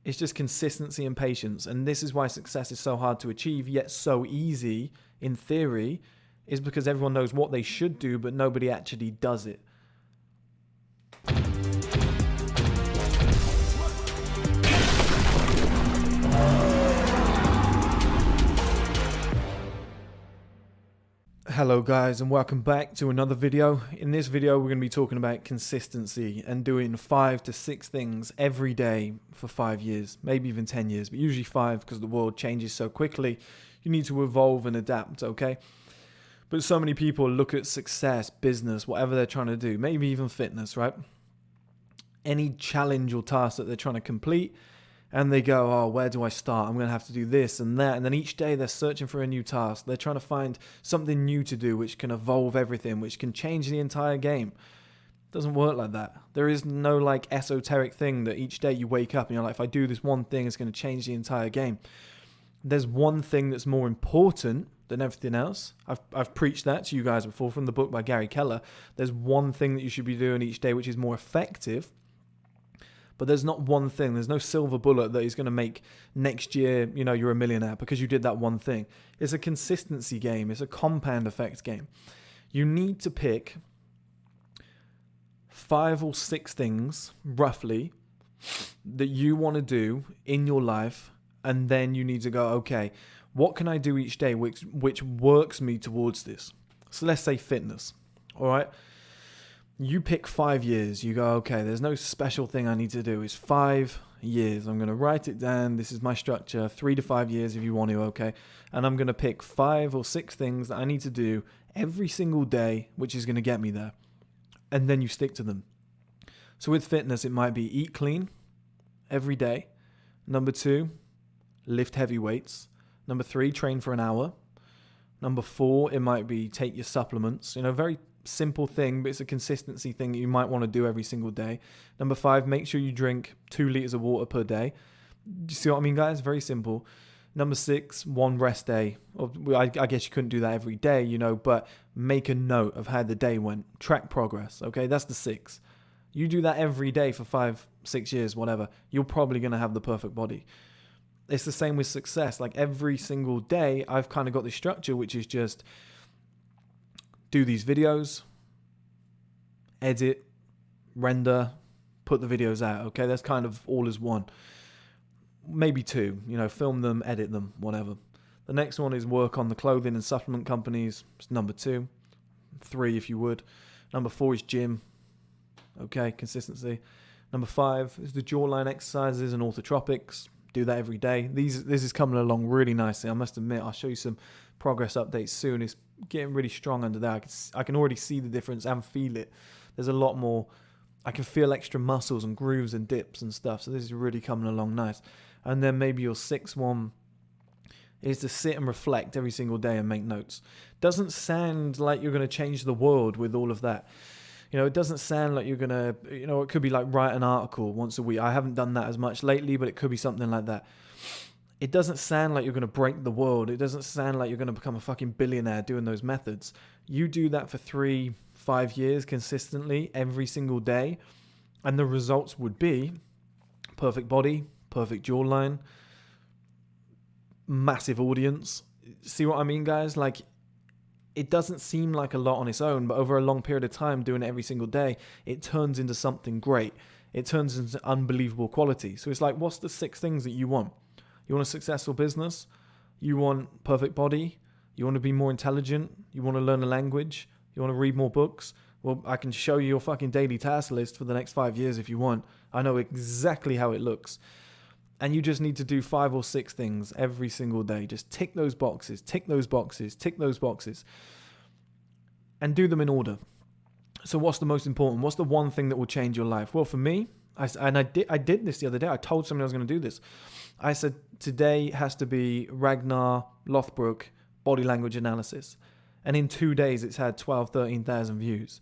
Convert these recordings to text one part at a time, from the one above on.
It's just consistency and patience. And this is why success is so hard to achieve, yet so easy in theory, is because everyone knows what they should do, but nobody actually does it. Hello guys, and welcome back to another video. In this video we're going to be talking about consistency and doing 5 to 6 things every day for 5 years, maybe even 10 years, but usually 5 because the world changes so quickly. You need to evolve and adapt, okay? But so many people look at success, business, whatever they're trying to do, maybe even fitness, right? Any challenge or task that they're trying to complete, and they go, oh, where do I start? I'm going to have to do this and that. And then each day they're searching for a new task. They're trying to find something new to do, which can evolve everything, which can change the entire game. It doesn't work like that. There is no like esoteric thing that each day you wake up and you're like, if I do this one thing, it's going to change the entire game. There's one thing that's more important than everything else. I've preached that to you guys before from the book by Gary Keller. There's one thing that you should be doing each day, which is more effective. But there's not one thing. There's no silver bullet that is going to make next year, you're a millionaire because you did that one thing. It's a consistency game. It's a compound effect game. You need to pick 5 or 6 things, roughly, that you want to do in your life. And then you need to go, okay, what can I do each day which works me towards this? So let's say fitness, all right? You pick 5 years. You go, okay, there's no special thing I need to do. It's 5 years. I'm going to write it down. This is my structure, 3 to 5 years if you want to, okay? And I'm going to pick 5 or 6 things that I need to do every single day, which is going to get me there. And then you stick to them. So with fitness, it might be eat clean every day. Number 2, lift heavy weights. Number 3, train for an hour. Number 4, it might be take your supplements. Very simple thing, but it's a consistency thing that you might want to do every single day. Number 5, make sure you drink 2 liters of water per day. Do you see what I mean, guys? Very simple. Number 6, 1 rest day. I guess you couldn't do that every day, but make a note of how the day went. Track progress, okay? That's the 6. You do that every day for 5, 6 years, whatever. You're probably going to have the perfect body. It's the same with success. Like every single day, I've kind of got this structure, which is just do these videos, edit, render, put the videos out, okay? That's kind of all as one. Maybe 2, film them, edit them, whatever. The next one is work on the clothing and supplement companies. It's number 2. 3, if you would. Number 4 is gym, okay? Consistency. Number 5 is the jawline exercises and orthotropics. Do that every day. This is coming along really nicely. I must admit, I'll show you some progress updates soon. It's getting really strong under there. I can already see the difference and feel it. There's a lot more. I can feel extra muscles and grooves and dips and stuff. So this is really coming along nice. And then maybe your 6th one is to sit and reflect every single day and make notes. Doesn't sound like you're going to change the world with all of that. It doesn't sound like you're going to, it could be like write an article once a week. I haven't done that as much lately, but it could be something like that. It doesn't sound like you're going to break the world. It doesn't sound like you're going to become a fucking billionaire doing those methods. You do that for 3, 5 years consistently every single day, and the results would be perfect body, perfect jawline, massive audience. See what I mean, guys? Like, it doesn't seem like a lot on its own, but over a long period of time, doing it every single day, it turns into something great. It turns into unbelievable quality. So it's like, what's the 6 things that you want? You want a successful business? You want perfect body? You want to be more intelligent? You want to learn a language? You want to read more books? Well, I can show you your fucking daily task list for the next 5 years if you want. I know exactly how it looks. And you just need to do 5 or 6 things every single day. Just tick those boxes, tick those boxes, tick those boxes. And do them in order. So what's the most important? What's the one thing that will change your life? Well, for me, I did this the other day. I told somebody I was going to do this. I said, today has to be Ragnar Lothbrok body language analysis. And in 2 days, it's had 13,000 views.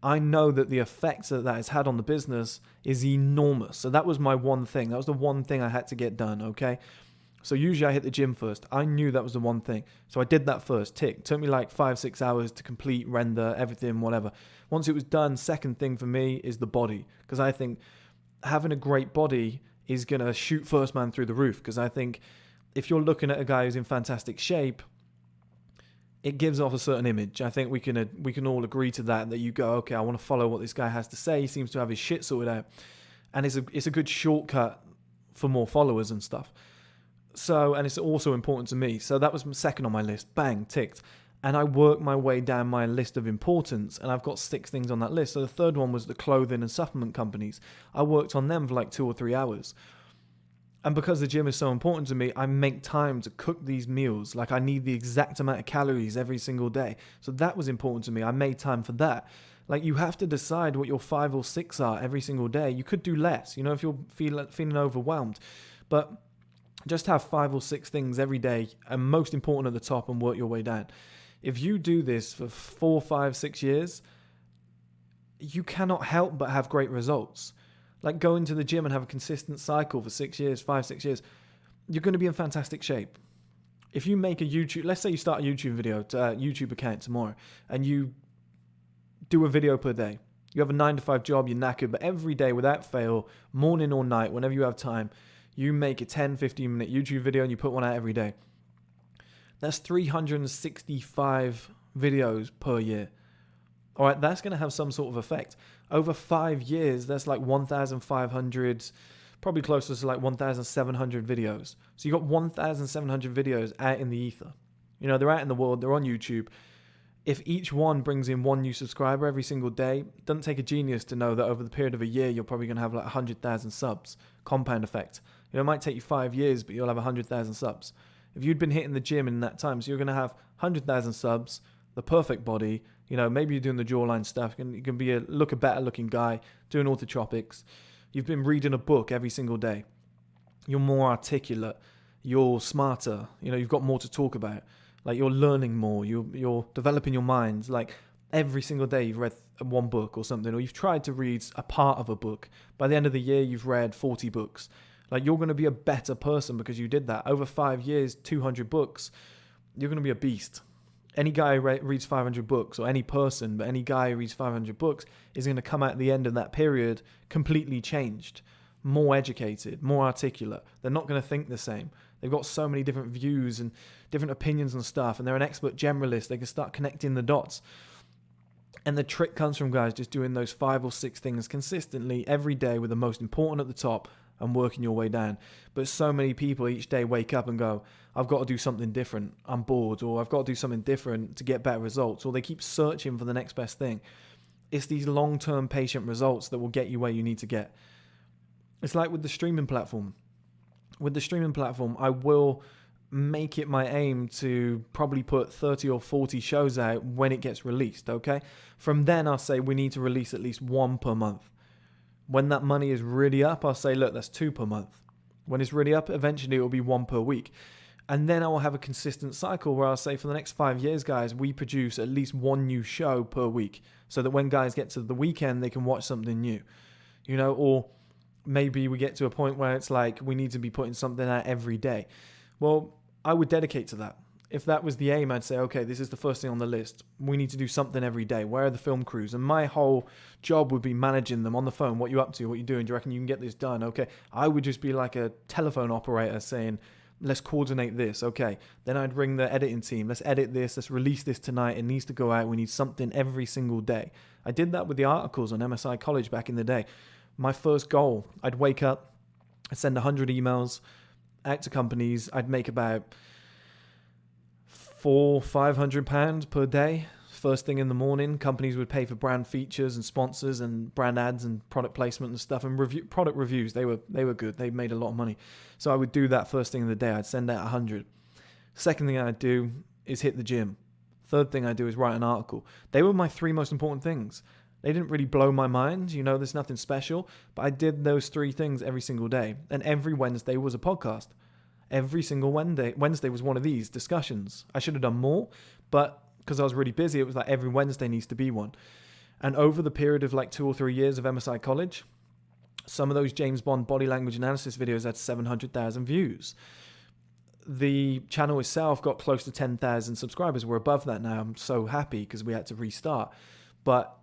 I know that the effect that has had on the business is enormous. So that was my one thing. That was the one thing I had to get done, okay? So usually I hit the gym first. I knew that was the one thing. So I did that first, tick. It took me like 5-6 hours to complete, render, everything, whatever. Once it was done, second thing for me is the body. Because I think having a great body is going to shoot first man through the roof. Because I think if you're looking at a guy who's in fantastic shape, it gives off a certain image. I think we can all agree to that you go, okay, I want to follow what this guy has to say. He seems to have his shit sorted out. And it's a good shortcut for more followers and stuff. So, and it's also important to me. So that was second on my list. Bang, ticked. And I worked my way down my list of importance, and I've got 6 things on that list. So the third one was the clothing and supplement companies. I worked on them for like 2 or 3 hours. And because the gym is so important to me, I make time to cook these meals. Like I need the exact amount of calories every single day. So that was important to me. I made time for that. Like you have to decide what your 5 or 6 are every single day. You could do less, you know, if you're feeling overwhelmed. But just have 5 or 6 things every day, and most important at the top, and work your way down. If you do this for 4, 5, 6 years, you cannot help but have great results. Like go into the gym and have a consistent cycle for 6 years, 5, 6 years, you're going to be in fantastic shape. If you make a YouTube, let's say you start a YouTube account tomorrow, and you do a video per day. You have a 9-to-5 job, you're knackered, but every day without fail, morning or night, whenever you have time, you make a 10, 15-minute YouTube video and you put one out every day. That's 365 videos per year. All right, that's going to have some sort of effect. Over 5 years, that's like 1,500, probably closer to like 1,700 videos. So you got 1,700 videos out in the ether. You know, they're out in the world, they're on YouTube. If each one brings in 1 new subscriber every single day, it doesn't take a genius to know that over the period of a year, you're probably going to have like 100,000 subs. Compound effect. You know, it might take you 5 years, but you'll have 100,000 subs. If you'd been hitting the gym in that time, so you're going to have 100,000 subs, the perfect body, you know, maybe you're doing the jawline stuff, you can be a better looking guy, doing orthotropics. You've been reading a book every single day. You're more articulate. You're smarter. You know, you've got more to talk about. Like you're learning more. You're developing your mind. Like every single day you've read 1 book or something, or you've tried to read a part of a book. By the end of the year, you've read 40 books. Like you're going to be a better person because you did that. Over 5 years, 200 books, you're going to be a beast. Any guy who reads 500 books, or any person, but any guy who reads 500 books is going to come out at the end of that period completely changed, more educated, more articulate. They're not going to think the same. They've got so many different views and different opinions and stuff, and they're an expert generalist. They can start connecting the dots. And the trick comes from guys just doing those 5 or 6 things consistently every day, with the most important at the top and working your way down. But so many people each day wake up and go, I've got to do something different. I'm bored, or I've got to do something different to get better results, or they keep searching for the next best thing. It's these long-term patient results that will get you where you need to get. It's like with the streaming platform. With the streaming platform, I will make it my aim to probably put 30 or 40 shows out when it gets released, okay? From then, I'll say we need to release at least 1 per month. When that money is really up, I'll say, look, that's 2 per month. When it's really up, eventually it will be 1 per week. And then I will have a consistent cycle where I'll say for the next 5 years, guys, we produce at least 1 new show per week, so that when guys get to the weekend, they can watch something new, you know, or maybe we get to a point where it's like we need to be putting something out every day. Well, I would dedicate to that. If that was the aim, I'd say, okay, this is the first thing on the list. We need to do something every day. Where are the film crews? And my whole job would be managing them on the phone. What you up to? What you doing? Do you reckon you can get this done? Okay. I would just be like a telephone operator saying, let's coordinate this. Okay. Then I'd ring the editing team. Let's edit this. Let's release this tonight. It needs to go out. We need something every single day. I did that with the articles on MSI College back in the day. My first goal, I'd wake up, I'd send 100 emails out to companies. I'd make about £400-500 per day. First thing in the morning, companies would pay for brand features and sponsors and brand ads and product placement and stuff, and product reviews. They were good. They made a lot of money. So I would do that first thing in the day. I'd send out 100. Second thing I'd do is hit the gym. Third thing I'd do is write an article. They were my 3 most important things. They didn't really blow my mind. You know, there's nothing special, but I did those 3 things every single day. And every Wednesday was a podcast. Every single Wednesday was one of these discussions. I should have done more, but because I was really busy, it was like every Wednesday needs to be one. And over the period of like 2 or 3 years of MSI College, some of those James Bond body language analysis videos had 700,000 views. The channel itself got close to 10,000 subscribers. We're above that now. I'm so happy because we had to restart. But,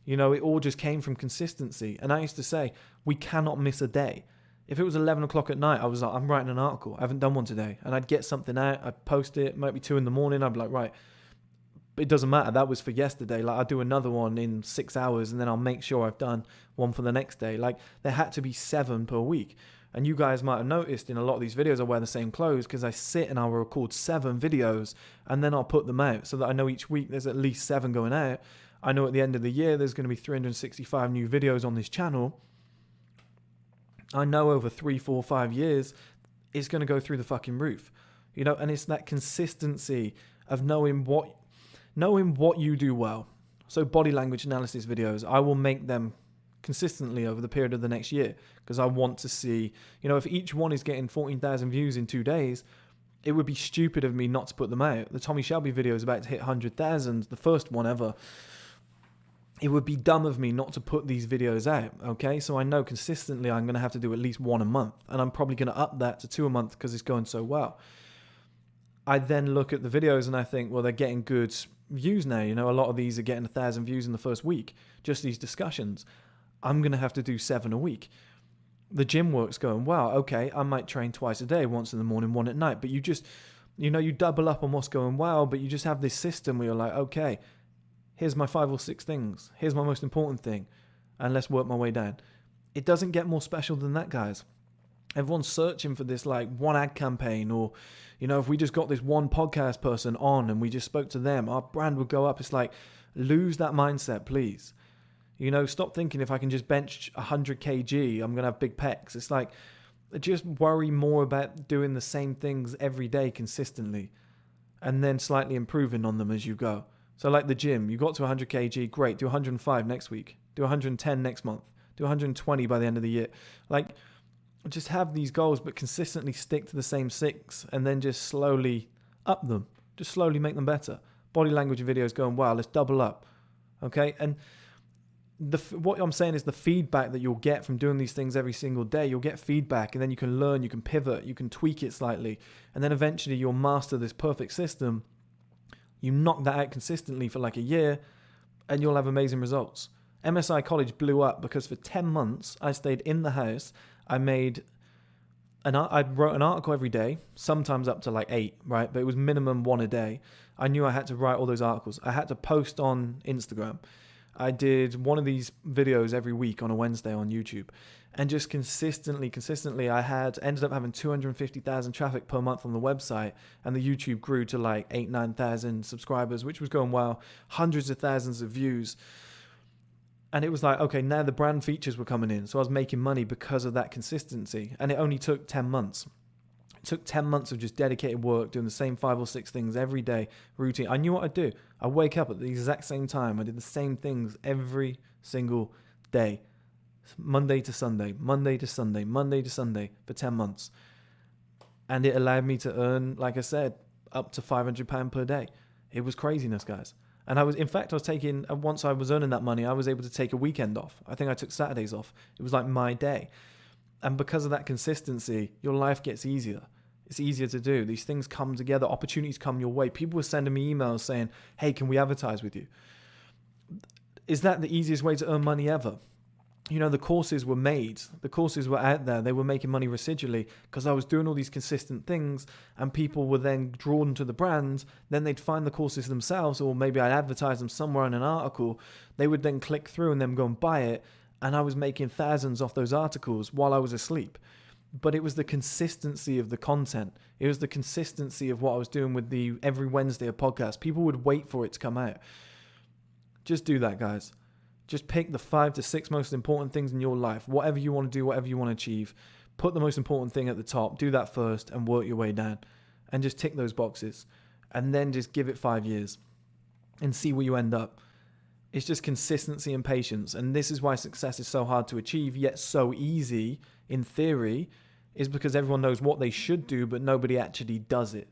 you know, it all just came from consistency. And I used to say, we cannot miss a day. If it was 11 o'clock at night, I was like, I'm writing an article. I haven't done one today. And I'd get something out. I'd post it. It might be 2 a.m. I'd be like, right. But it doesn't matter. That was for yesterday. Like, I'll do another one in 6 hours and then I'll make sure I've done one for the next day. Like, there had to be 7 per week. And you guys might have noticed in a lot of these videos I wear the same clothes because I sit and I'll record 7 videos and then I'll put them out so that I know each week there's at least 7 going out. I know at the end of the year there's going to be 365 new videos on this channel. I know over 3, 4, 5 years, it's going to go through the fucking roof, and it's that consistency of knowing what you do well. So body language analysis videos, I will make them consistently over the period of the next year because I want to see, if each one is getting 14,000 views in 2 days, it would be stupid of me not to put them out. The Tommy Shelby video is about to hit 100,000, the first one ever. It would be dumb of me not to put these videos out, okay? So I know consistently I'm going to have to do at least 1 a month, and I'm probably going to up that to 2 a month because it's going so well. I then look at the videos and I think, well, they're getting good views now. A lot of these are getting 1,000 views in the first week, just these discussions. I'm going to have to do 7 a week. The gym work's going well. Okay, I might train twice a day, once in the morning, 1 at night, but you just, you double up on what's going well, but you just have this system where you're like, okay, here's my 5 or 6 things. Here's my most important thing. And let's work my way down. It doesn't get more special than that, guys. Everyone's searching for this like one ad campaign or, if we just got this one podcast person on and we just spoke to them, our brand would go up. It's like, lose that mindset, please. Stop thinking if I can just bench 100 kg, I'm going to have big pecs. It's like, just worry more about doing the same things every day consistently and then slightly improving on them as you go. So like the gym, you got to 100 kg, great, do 105 next week, do 110 next month, do 120 by the end of the year. Like, just have these goals, but consistently stick to the same 6 and then just slowly up them. Just slowly make them better. Body language videos going, wow, let's double up. Okay? And what I'm saying is the feedback that you'll get from doing these things every single day, you'll get feedback and then you can learn, you can pivot, you can tweak it slightly. And then eventually you'll master this perfect system. You knock that out consistently for like a year and you'll have amazing results. MSI College blew up because for 10 months I stayed in the house. I wrote an article every day, sometimes up to like 8, right? But it was minimum 1 a day. I knew I had to write all those articles. I had to post on Instagram. I did one of these videos every week on a Wednesday on YouTube. And just consistently, I ended up having 250,000 traffic per month on the website. And the YouTube grew to like 8,000-9,000 subscribers, which was going well. Hundreds of thousands of views. And it was like, okay, now the brand features were coming in. So I was making money because of that consistency. And it only took 10 months. It took 10 months of just dedicated work, doing the same 5 or 6 things every day, routine. I knew what I'd do. I wake up at the exact same time. I did the same things every single day. Monday to Sunday, Monday to Sunday, Monday to Sunday for 10 months. And it allowed me to earn, like I said, up to £500 per day. It was craziness, guys. And once I was earning that money, I was able to take a weekend off. I think I took Saturdays off. It was like my day. And because of that consistency, your life gets easier. It's easier to do. These things come together. Opportunities come your way. People were sending me emails saying, hey, can we advertise with you? Is that the easiest way to earn money ever? The courses were made. The courses were out there. They were making money residually because I was doing all these consistent things and people were then drawn to the brand. Then they'd find the courses themselves, or maybe I'd advertise them somewhere in an article. They would then click through and then go and buy it. And I was making thousands off those articles while I was asleep. But it was the consistency of the content. It was the consistency of what I was doing with the every Wednesday a podcast. People would wait for it to come out. Just do that, guys. Just pick the 5 to 6 most important things in your life. Whatever you want to do, whatever you want to achieve. Put the most important thing at the top. Do that first and work your way down. And just tick those boxes. And then just give it 5 years. And see where you end up. It's just consistency and patience. And this is why success is so hard to achieve, yet so easy in theory, is because everyone knows what they should do, but nobody actually does it.